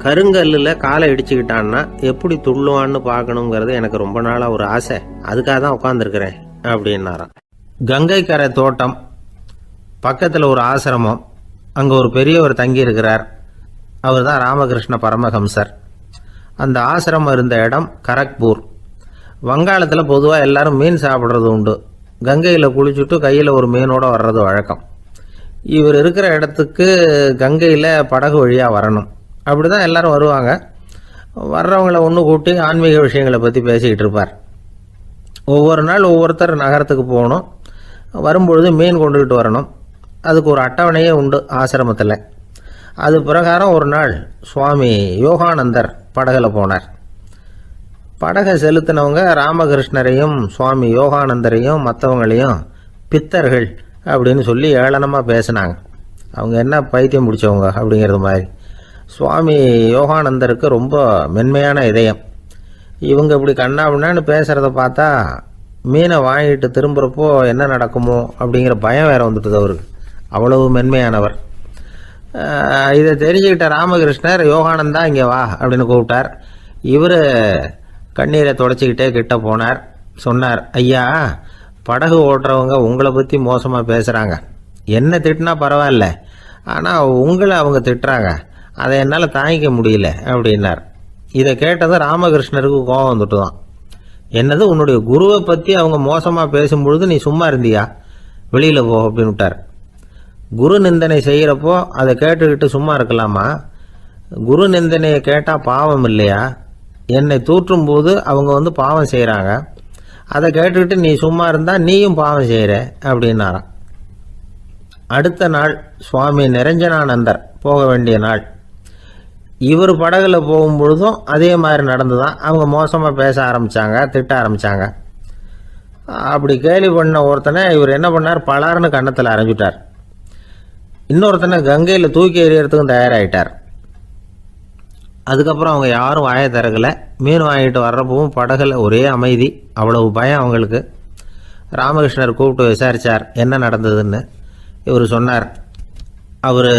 கருங்கல்லில் காலை இடிச்சுக்கிட்டான்னா எப்படி துள்ளுவான்னு பார்க்கணுங்கிறது எனக்கு ரொம்ப நாளாக ஒரு ஆசை, அதுக்காக தான் உட்காந்துருக்கிறேன் அப்படின்னாராம். கங்கை கரை தோட்டம் பக்கத்தில் ஒரு ஆசிரமம். அங்கே ஒரு பெரியவர் தங்கி இருக்கிறார். அவர் தான் ராமகிருஷ்ண பரமஹம்சர். அந்த ஆசிரமம் இருந்த இடம் கரக்பூர். வங்காளத்தில் பொதுவாக எல்லாரும் மீன் சாப்பிட்றது உண்டு. கங்கையில் குளிச்சுட்டு கையில் ஒரு மீனோடு வர்றது வழக்கம். இவர் இருக்கிற இடத்துக்கு கங்கையில் படகு வழியாக வரணும். அப்படி தான் எல்லோரும் வருவாங்க. வர்றவங்கள ஒன்று கூட்டி ஆன்மீக விஷயங்களை பற்றி பேசிக்கிட்டு இருப்பார். ஒவ்வொரு நாள் ஒவ்வொருத்தர் நகரத்துக்கு போகணும். வரும்பொழுது மீன் கொண்டுக்கிட்டு வரணும். அதுக்கு ஒரு அட்டவணையே உண்டு ஆசிரமத்தில். அது பிரகாரம் ஒரு நாள் சுவாமி யோகானந்தர் படகில் போனார். படகை செலுத்தினவங்க ராமகிருஷ்ணரையும் சுவாமி யோகானந்தரையும் மற்றவங்களையும் பித்தர்கள் அப்படின்னு சொல்லி ஏளனமாக பேசினாங்க. அவங்க என்ன பைத்தியம் பிடிச்சவங்க அப்படிங்கிறது மாதிரி. சுவாமி யோகானந்தருக்கு ரொம்ப மென்மையான இதயம். இவங்க இப்படி கண்ணாபின்னான்னு பேசுகிறத பார்த்தா மீனை வாங்கிட்டு திரும்புகிறப்போ என்ன நடக்குமோ அப்படிங்கிற பயம் வேறு வந்துட்டுது அவருக்கு. அவ்வளவு மென்மையானவர். இதை தெரிஞ்சுக்கிட்ட ராமகிருஷ்ணர், யோகானந்தா இங்கே வா அப்படின்னு கூப்பிட்டார். இவர் கண்ணீரை தொடச்சிக்கிட்டே கிட்ட போனார். சொன்னார், ஐயா, படகு ஓட்டுறவங்க உங்களை பற்றி மோசமாக பேசுகிறாங்க. என்ன திட்டினா பரவாயில்ல, ஆனால் உங்களை அவங்க திட்டுறாங்க, அதை என்னால் தாங்கிக்க முடியல அப்படின்னார். இதை கேட்டதும் ராமகிருஷ்ணருக்கு கோபம் வந்துட்டு தான். என்னது, உன்னுடைய குருவை பற்றி அவங்க மோசமாக பேசும்பொழுது நீ சும்மா இருந்தியா? வெளியில் போ அப்படின்னு விட்டார். குரு நிந்தனை செய்கிறப்போ அதை கேட்டுக்கிட்டு சும்மா இருக்கலாமா? குரு நிந்தனையை கேட்டால் பாவம் இல்லையா? என்னை தூற்றும் போது அவங்க பாவம் செய்கிறாங்க, அதை கேட்டுக்கிட்டு நீ சும்மா இருந்தால் நீயும் பாவம் செய்கிற அப்படின்னாராம். அடுத்த நாள் சுவாமி நிரஞ்சனானந்தர் போக வேண்டிய நாள். இவர் படகுல போகும்பொழுதும் அதே மாதிரி நடந்துதான். அவங்க மோசமாக பேச ஆரம்பித்தாங்க, திட்ட ஆரம்பித்தாங்க. அப்படி கேலி பண்ண ஒருத்தனை இவர் என்ன பண்ணார், பலார்னு கன்னத்தில் அரைஞ்சிட்டார். இன்னொருத்தனை கங்கையில் தூக்கி எறியறதுக்கும் தயாராகிட்டார். அதுக்கப்புறம் அவங்க யாரும் வாயை திறக்கலை. மீன் வாங்கிட்டு வர்றப்பவும் படகுல ஒரே அமைதி, அவ்வளவு பயம் அவங்களுக்கு. ராமகிருஷ்ணர் கூப்பிட்டு விசாரித்தார் என்ன நடந்ததுன்னு. இவர் சொன்னார், அவர்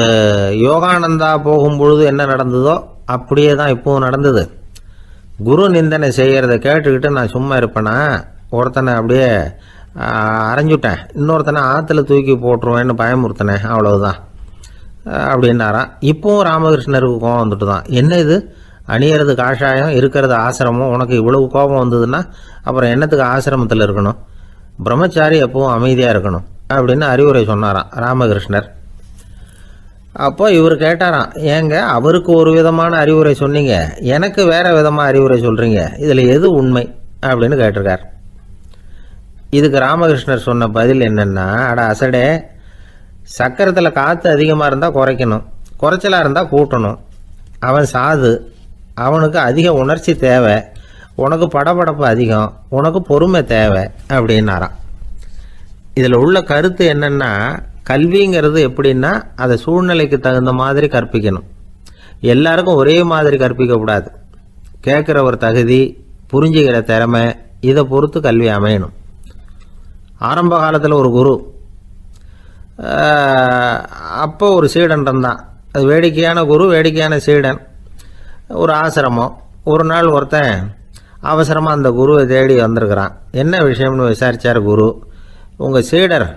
யோகானந்தா போகும்பொழுது என்ன நடந்ததோ அப்படியே தான் இப்போவும் நடந்தது. குரு நிந்தனை செய்கிறத கேட்டுக்கிட்டு நான் சும்மா இருப்பேனா? ஒருத்தனை அப்படியே அரைஞ்சுட்டேன், இன்னொருத்தனை ஆற்றுல தூக்கி போட்டுருவேன்னு பயமுறுத்தினேன், அவ்வளவுதான் அப்படின்னாராம். இப்போவும் ராமகிருஷ்ணருக்கு கோபம் வந்துட்டு தான். என்ன இது, அணியறது காஷாயம், இருக்கிறது ஆசிரமம், உனக்கு இவ்வளவு கோபம் வந்ததுன்னா அப்புறம் என்னத்துக்கு ஆசிரமத்தில் இருக்கணும்? பிரம்மச்சாரி எப்பவும் அமைதியாக இருக்கணும் அப்படின்னு அறிவுரை சொன்னாராம் ராமகிருஷ்ணர். அப்போ இவர் கேட்டாராம், ஏங்க அவருக்கு ஒரு விதமான அறிவுரை சொன்னீங்க, எனக்கு வேற விதமாக அறிவுரை சொல்கிறீங்க, இதில் எது உண்மை அப்படின்னு கேட்டிருக்கார். இதுக்கு ராமகிருஷ்ணர் சொன்ன பதில் என்னென்னா, அட அசடே, சக்கரத்தில் காற்று அதிகமாக இருந்தால் குறைக்கணும், குறைச்சலாக இருந்தால் கூட்டணும். அவன் சாது, அவனுக்கு அதிக உணர்ச்சி தேவை, உனக்கு படபடப்பு அதிகம், உனக்கு பொறுமை தேவை அப்படின்னாராம். இதில் உள்ள கருத்து என்னென்னா, கல்விங்கிறது எப்படின்னா அதை சூழ்நிலைக்கு தகுந்த மாதிரி கற்பிக்கணும். எல்லாருக்கும் ஒரே மாதிரி கற்பிக்கக்கூடாது. கேட்குற ஒரு தகுதி, புரிஞ்சுக்கிற திறமை, இதை பொறுத்து கல்வி அமையணும். ஆரம்ப காலத்தில் ஒரு குரு, அப்போ ஒரு சீடன் இருந்தான். அது வேடிக்கையான குரு, வேடிக்கையான சீடன். ஒரு ஆசிரமம். ஒரு நாள் ஒருத்தன் அவசரமாக அந்த குருவை தேடி வந்திருக்கிறான். என்ன விஷயம்னு விசாரித்தார் குரு. உங்கள் சீடர்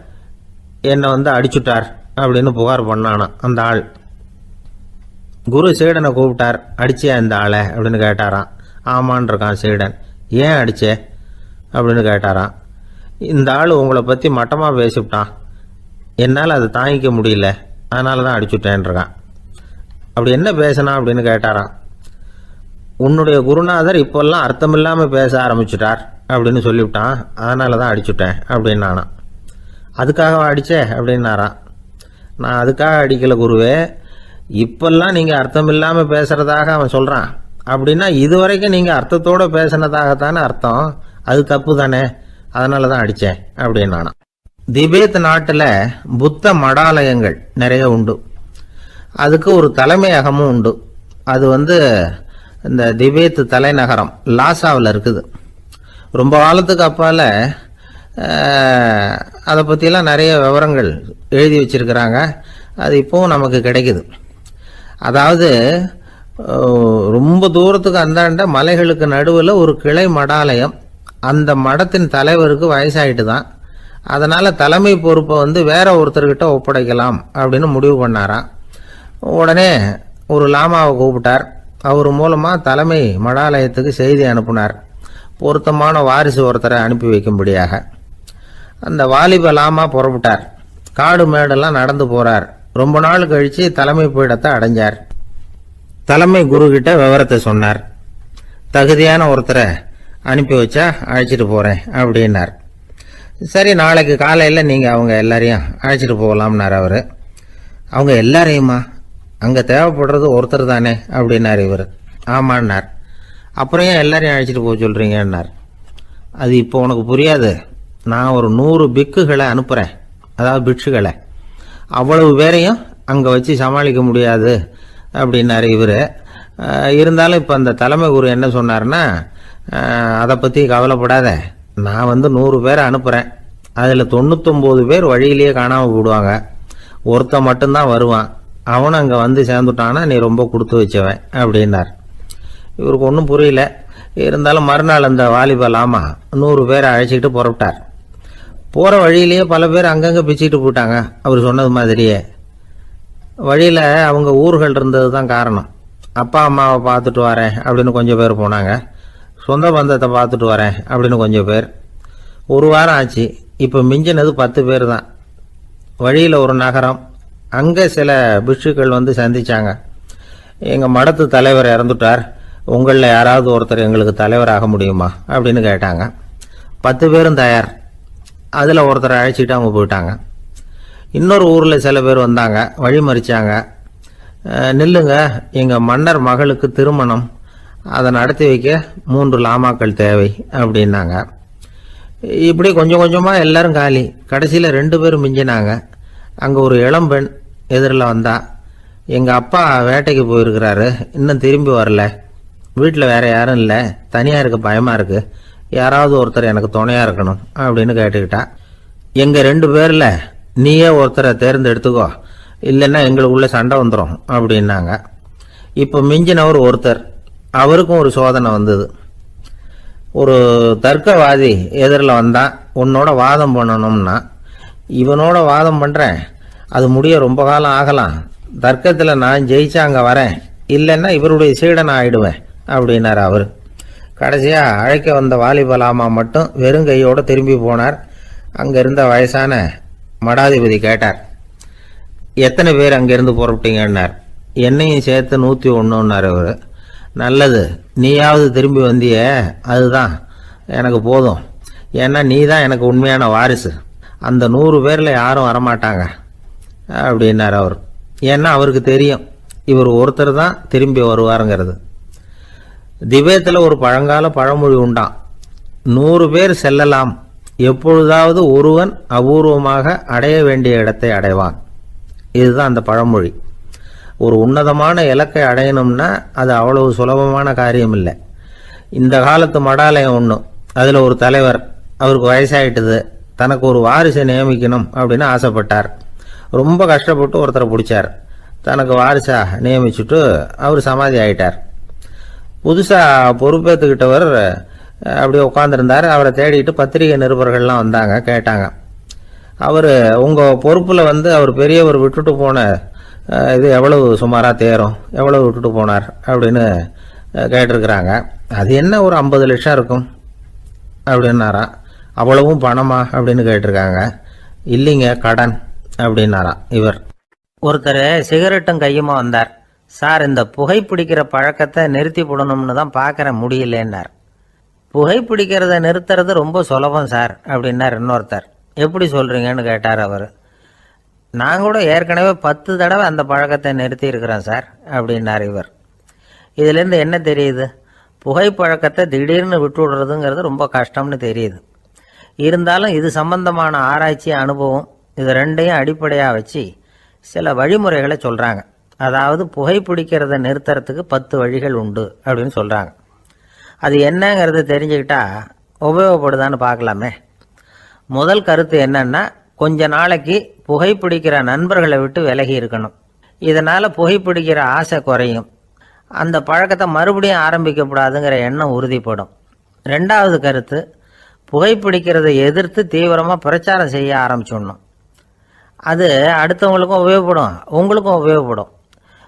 என்னை அடிச்சுட்டார் அப்படின்னு புகார் பண்ணானா அந்த ஆள். குரு சீடனை கூப்பிட்டார். அடிச்சியா இந்த ஆளை அப்படின்னு கேட்டாராம். ஆமான் இருக்கான் சீடன். ஏன் அடிச்சே அப்படின்னு கேட்டாராம். இந்த ஆள் உங்களை பற்றி மட்டமாக பேசிவிட்டான், என்னால் அதை தாங்கிக்க முடியல, அதனால தான் அடிச்சுட்டேன்ருக்கான். அப்படி என்ன பேசினா அப்படின்னு கேட்டாராம். உன்னுடைய குருநாதர் இப்போல்லாம் அர்த்தமில்லாமல் பேச ஆரம்பிச்சுட்டார் அப்படின்னு சொல்லிவிட்டான், அதனால தான் அடிச்சுட்டேன் அப்படின்னு நானான். அதுக்காக அடித்தே அப்படின்னாராம். நான் அதுக்காக அடிக்கலை குருவே, இப்பெல்லாம் நீங்கள் அர்த்தம் இல்லாமல் பேசுகிறதாக அவன் சொல்கிறான், அப்படின்னா இதுவரைக்கும் நீங்கள் அர்த்தத்தோடு பேசினதாகத்தானே அர்த்தம், அது தப்பு தானே, அதனால தான் அடித்தேன் அப்படின்னு நானான். திபேத் நாட்டில் புத்த மடாலயங்கள் நிறைய உண்டு. அதுக்கு ஒரு தலைமையகமும் உண்டு. அது இந்த திபேத் தலைநகரம் லாசாவில் இருக்குது. ரொம்ப காலத்துக்கு அப்பால் அதை பற்றிலாம் நிறைய விவரங்கள் எழுதி வச்சிருக்கிறாங்க. அது இப்போவும் நமக்கு கிடைக்குது. அதாவது ரொம்ப தூரத்துக்கு அந்தாண்ட மலைகளுக்கு நடுவில் ஒரு கிளை மடாலயம். அந்த மடத்தின் தலைவருக்கு வயசாயிட்டு தான், அதனால் தலைமை பொறுப்பை வேற ஒருத்தர்கிட்ட ஒப்படைக்கலாம் அப்படின்னு முடிவு பண்ணாராம். உடனே ஒரு லாமாவை கூப்பிட்டார். அவர் மூலமாக தலைமை மடாலயத்துக்கு செய்தி அனுப்புனார், பொருத்தமான வாரிசு ஒருத்தரை அனுப்பி வைக்கும்படியாக. அந்த வாலிப லாமா புறப்பட்டார். காடு மேடெல்லாம் நடந்து போறார். ரொம்ப நாள் கழிச்சு தலைமை பீடத்தை அடைஞ்சார். தலைமை குரு கிட்ட விவரத்தை சொன்னார். தகுதியான ஒருத்தரை அனுப்பி வச்சா அழைச்சிட்டு போறேன் அப்படின்னார். சரி, நாளைக்கு காலையில் நீங்கள் அவங்க எல்லாரையும் அழைச்சிட்டு போகலாம்னார் அவர். அவங்க எல்லாரையுமா? அங்கே தேவைப்படுறது ஒருத்தர் தானே அப்படின்னார் இவர். ஆமான்னார். அப்புறம் ஏன் எல்லாரையும் அழைச்சிட்டு போக சொல்கிறீங்கன்னார். அது இப்போ உனக்கு புரியாது. நான் ஒரு 100 பிக்குகளை அனுப்புகிறேன், அதாவது பிட்சுகளை. அவ்வளவு பேரையும் அங்கே வச்சு சமாளிக்க முடியாது அப்படின்னார் இவர். இருந்தாலும் இப்போ அந்த தலைமை குரு என்ன சொன்னார்னா, அதை பற்றி கவலைப்படாத, நான் 100 பேரை அனுப்புகிறேன், அதில் 99 பேர் வழியிலேயே காணாமல் போடுவாங்க, ஒருத்தன் மட்டும்தான் வருவான், அவனும் அங்கே வந்து சேர்ந்துட்டானா நீ ரொம்ப கொடுத்து வச்சவன் அப்படின்னார். இவருக்கு ஒன்றும் புரியல. இருந்தாலும் மறுநாள் அந்த வாலிபல் 100 பேரை அழைச்சிக்கிட்டு புறப்பட்டார். போகிற வழியிலேயே பல பேர் அங்கங்கே பிச்சுக்கிட்டு போயிட்டாங்க. அவர் சொன்னது மாதிரியே வழியில் அவங்க ஊர்கள் இருந்தது தான் காரணம். அப்பா அம்மாவை பார்த்துட்டு வரேன் அப்படின்னு கொஞ்சம் பேர் போனாங்க. சொந்த பந்தத்தை பார்த்துட்டு வரேன் அப்படின்னு கொஞ்சம் பேர். ஒரு வாரம் ஆச்சு. இப்போ மிஞ்சினது 10 பேர் தான். வழியில் ஒரு நகரம். அங்கே சில பிட்சுக்கள் வந்து சந்திச்சாங்க. எங்கள் மடத்து தலைவர் இறந்துட்டார், உங்களில் யாராவது ஒருத்தர் எங்களுக்கு தலைவராக முடியுமா அப்படின்னு கேட்டாங்க. 10 பேரும் தயார். அதில் ஒருத்தரை அழைச்சிட்டு அவங்க போயிட்டாங்க. இன்னொரு ஊரில் சில பேர் வந்தாங்க, வழி மறிச்சாங்க. நில்லுங்க, எங்கள் மன்னர் மகளுக்கு திருமணம், அதை நடத்தி வைக்க 3 லாமாக்கள் தேவை அப்படின்னாங்க. இப்படி கொஞ்சம் கொஞ்சமாக எல்லாரும் காலி. கடைசியில் 2 பேரும் மிஞ்சினாங்க. அங்கே ஒரு இளம்பெண் எதிரில் வந்தா. எங்கள் அப்பா வேட்டைக்கு போயிருக்கிறாரு, இன்னும் திரும்பி வரல, வீட்டில் வேற யாரும் இல்லை, தனியாக இருக்க பயமாக இருக்குது, யாராவது ஒருத்தர் எனக்கு துணையாக இருக்கணும் அப்படின்னு கேட்டுக்கிட்டா. எங்கள் 2 பேரில் நீயே ஒருத்தரை தேர்ந்தெடுத்துக்கோ, இல்லைன்னா எங்களுக்குள்ள சண்டை வந்துடும் அப்படின்னாங்க. இப்போ மிஞ்சினவர் ஒருத்தர். அவருக்கும் ஒரு சோதனை வந்தது. ஒரு தர்க்கவாதி எதிரில் வந்தான். உன்னோட வாதம் பண்ணணும்னா. இவனோட வாதம் பண்ணுறேன், அது முடிய ரொம்ப காலம் ஆகலாம், தர்க்கத்தில் நான் ஜெயிச்சா அங்கே வரேன், இல்லைன்னா இவருடைய சீடனை ஆயிடுவேன் அப்படின்னார் அவர். கடைசியாக அழைக்க வந்த வாலிபலாமா மட்டும் வெறும் கையோடு திரும்பி போனார். அங்கே இருந்த வயசான மடாதிபதி கேட்டார், எத்தனை பேர் அங்கேருந்து புறப்பட்டீங்கன்னார். என்னையும் சேர்த்து 101ன்னார் அவர். நல்லது, நீயாவது திரும்பி வந்திய, அதுதான் எனக்கு போதும், ஏன்னா நீ தான் எனக்கு உண்மையான வாரிசு, அந்த 100 பேரில் யாரும் வரமாட்டாங்க அப்படின்னார் அவர். ஏன்னா அவருக்கு தெரியும் இவர் ஒருத்தர் தான் திரும்பி வருவாருங்கிறது. திபேத்தில் ஒரு பழங்கால பழமொழி உண்டாம், 100 பேர் செல்லலாம், எப்பொழுதாவது ஒருவன் அபூர்வமாக அடைய வேண்டிய இடத்தை அடைவான். இதுதான் அந்த பழமொழி. ஒரு உன்னதமான இலக்கை அடையணும்னா அது அவ்வளவு சுலபமான காரியம் இல்லை. இந்த காலத்து மடாலயம் ஒன்று, அதில் ஒரு தலைவர், அவருக்கு வயசாயிட்டுது, தனக்கு ஒரு வாரிசை நியமிக்கணும் அப்படின்னு ஆசைப்பட்டார். ரொம்ப கஷ்டப்பட்டு ஒருத்தரை பிடிச்சார், தனக்கு வாரிசா நியமிச்சுட்டு அவர் சமாதி ஆயிட்டார். புதுசாக பொறுப்பேற்றுக்கிட்டவர் அப்படியே உட்காந்துருந்தார். அவரை தேடிட்டு பத்திரிகை நிருபர்கள்லாம் வந்தாங்க, கேட்டாங்க. அவர் உங்கள் பொறுப்பில் வந்து அவர் பெரியவர் விட்டுட்டு போன இது எவ்வளவு சுமாராக தேரும், எவ்வளவு விட்டுட்டு போனார் அப்படின்னு கேட்டிருக்கிறாங்க. அது என்ன ஒரு 50 லட்சம் இருக்கும் அப்படின்னாராம். அவ்வளவும் பணமா அப்படின்னு கேட்டிருக்காங்க. இல்லைங்க, கடன் அப்படின்னாராம் இவர். ஒருத்தர் சிகரெட்டும் கையுமா வந்தார். சார், இந்த புகைப்பிடிக்கிற பழக்கத்தை நிறுத்தி போடணும்னு தான் பார்க்குற, முடியலன்னார். புகைப்பிடிக்கிறத நிறுத்துறது ரொம்ப சுலபம் சார் அப்படின்னார் இன்னொருத்தர். எப்படி சொல்கிறீங்கன்னு கேட்டார் அவர். நான் கூட ஏற்கனவே 10 தடவை அந்த பழக்கத்தை நிறுத்தி இருக்கிறேன் சார் அப்படின்னார் இவர். இதுலேருந்து என்ன தெரியுது? புகைப்பழக்கத்தை திடீர்னு விட்டு விடுறதுங்கிறது ரொம்ப கஷ்டம்னு தெரியுது. இருந்தாலும் இது சம்பந்தமான ஆராய்ச்சி, அனுபவம், இது ரெண்டையும் அடிப்படையாக வச்சு சில வழிமுறைகளை சொல்கிறாங்க. அதாவது புகைப்பிடிக்கிறத நிறுத்துறதுக்கு 10 வழிகள் உண்டு அப்படின்னு சொல்கிறாங்க. அது என்னங்கிறத தெரிஞ்சுக்கிட்டா உபயோகப்படுதான்னு பார்க்கலாமே. முதல் கருத்து என்னன்னா, கொஞ்ச நாளைக்கு புகைப்பிடிக்கிற நண்பர்களை விட்டு விலகி இருக்கணும். இதனால் புகைப்பிடிக்கிற ஆசை குறையும், அந்த பழக்கத்தை மறுபடியும் ஆரம்பிக்கப்படாதுங்கிற எண்ணம் உறுதிப்படும். ரெண்டாவது கருத்து, புகைப்பிடிக்கிறதை எதிர்த்து தீவிரமாக பிரச்சாரம் செய்ய ஆரம்பிச்சிடணும். அது அடுத்தவங்களுக்கும் உபயோகப்படும், உங்களுக்கும் உபயோகப்படும்.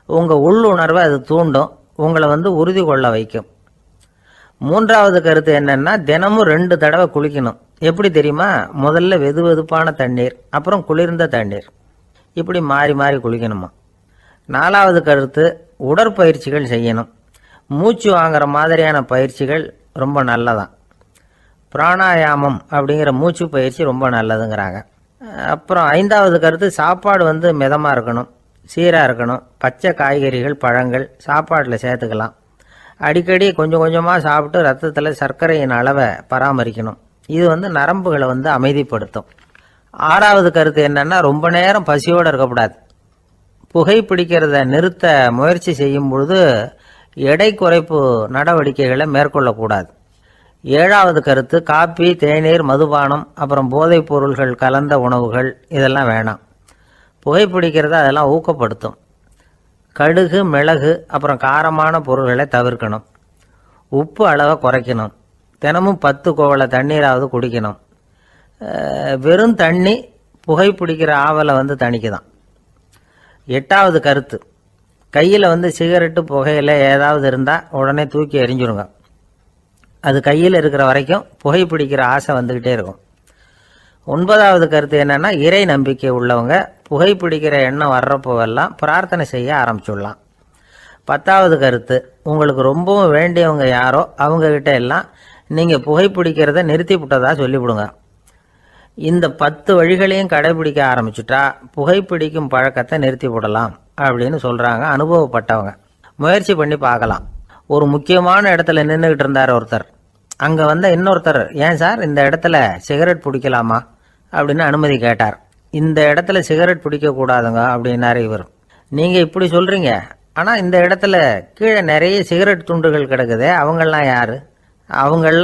உங்கள் உள்ளுணர்வை அது தூண்டும், உங்களை உறுதி கொள்ள வைக்கும். மூன்றாவது கருத்து என்னன்னா, தினமும் 2 தடவை குளிக்கணும். எப்படி தெரியுமா? முதல்ல வெது வெதுப்பான தண்ணீர், அப்புறம் குளிர்ந்த தண்ணீர், இப்படி மாறி மாறி குளிக்கணுமா. நாலாவது கருத்து, உடற்பயிற்சிகள் செய்யணும். மூச்சு வாங்குற மாதிரியான பயிற்சிகள் ரொம்ப நல்லதான். பிராணாயாமம் அப்படிங்கிற மூச்சு பயிற்சி ரொம்ப நல்லதுங்கிறாங்க. அப்புறம் 5வது கருத்து, சாப்பாடு மிதமாக இருக்கணும், சீராக இருக்கணும். பச்சை காய்கறிகள், பழங்கள் சாப்பாட்டில் சேர்த்துக்கலாம். அடிக்கடி கொஞ்சம் கொஞ்சமாக சாப்பிட்டு ரத்தத்தில் சர்க்கரையின் அளவை பராமரிக்கணும். இது நரம்புகளை அமைதிப்படுத்தும். 6வது கருத்து என்னன்னா, ரொம்ப நேரம் பசியோடு இருக்கக்கூடாது. புகைப்பிடிக்கிறத நிறுத்த முயற்சி செய்யும் பொழுது எடை குறைப்பு நடவடிக்கைகளை மேற்கொள்ளக்கூடாது. 7வது கருத்து, காப்பி, தேநீர், மதுபானம், அப்புறம் போதைப் பொருள்கள் கலந்த உணவுகள் இதெல்லாம் வேணாம். புகைப்பிடிக்கிறத அதெல்லாம் ஊக்கப்படுத்தும். கடுகு, மிளகு, அப்புறம் காரமான பொருள்களை தவிர்க்கணும். உப்பு அளவை குறைக்கணும். தினமும் 10 கோவலை தண்ணீராவது குடிக்கணும். வெறும் தண்ணி புகைப்பிடிக்கிற ஆவலை தணிக்குதான். 8வது கருத்து, கையில் சிகரெட்டு புகையில ஏதாவது இருந்தால் உடனே தூக்கி எறிஞ்சிருங்க. அது கையில் இருக்கிற வரைக்கும் புகைப்பிடிக்கிற ஆசை வந்துக்கிட்டே இருக்கும். 9வது கருத்து என்னன்னா, இறை நம்பிக்கை உள்ளவங்க புகைப்பிடிக்கிற எண்ணம் வர்றப்போவெல்லாம் பிரார்த்தனை செய்ய ஆரம்பிச்சுடலாம். 10வது கருத்து, உங்களுக்கு ரொம்பவும் வேண்டியவங்க யாரோ அவங்கக்கிட்ட எல்லாம் நீங்கள் புகைப்பிடிக்கிறத நிறுத்தி விட்டதா சொல்லிவிடுங்க. இந்த 10 வழிகளையும் கடைபிடிக்க ஆரம்பிச்சுட்டா புகைப்பிடிக்கும் பழக்கத்தை நிறுத்தி விடலாம் அப்படின்னு சொல்கிறாங்க அனுபவப்பட்டவங்க. முயற்சி பண்ணி பார்க்கலாம். ஒரு முக்கியமான இடத்துல நின்றுக்கிட்டு இருந்தார் ஒருத்தர். அங்கே இன்னொருத்தர், ஏன் சார் இந்த இடத்துல சிகரெட் பிடிக்கலாமா அப்படின்னு அனுமதி கேட்டார். இந்த இடத்துல சிகரெட் பிடிக்கக்கூடாதுங்க அப்படின்னாரு இவர். நீங்கள் இப்படி சொல்கிறீங்க, ஆனால் இந்த இடத்துல கீழே நிறைய சிகரெட் துண்டுகள் கிடக்குதே, அவங்கெல்லாம் யார்? அவங்கள